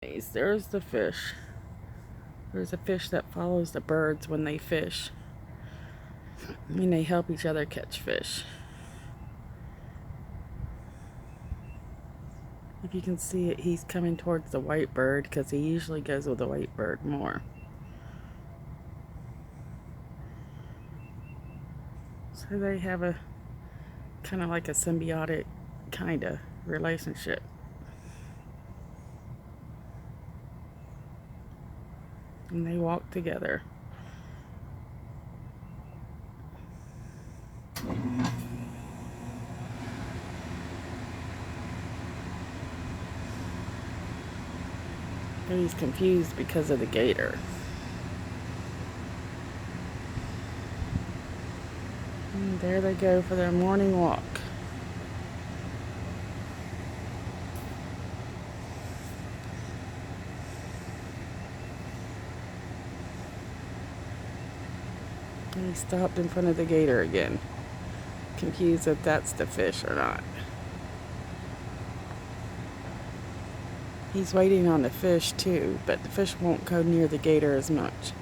There's the fish. There's a fish that follows the birds when they fish. And they help each other catch fish. If you can see it, he's coming towards the white bird because he usually goes with the white bird more. So they have a kind of like a symbiotic kind of relationship. And they walk together. But he's confused because of the gator. And there they go for their morning walk. And he stopped in front of the gator again, confused if that's the fish or not. He's waiting on the fish too, but the fish won't go near the gator as much.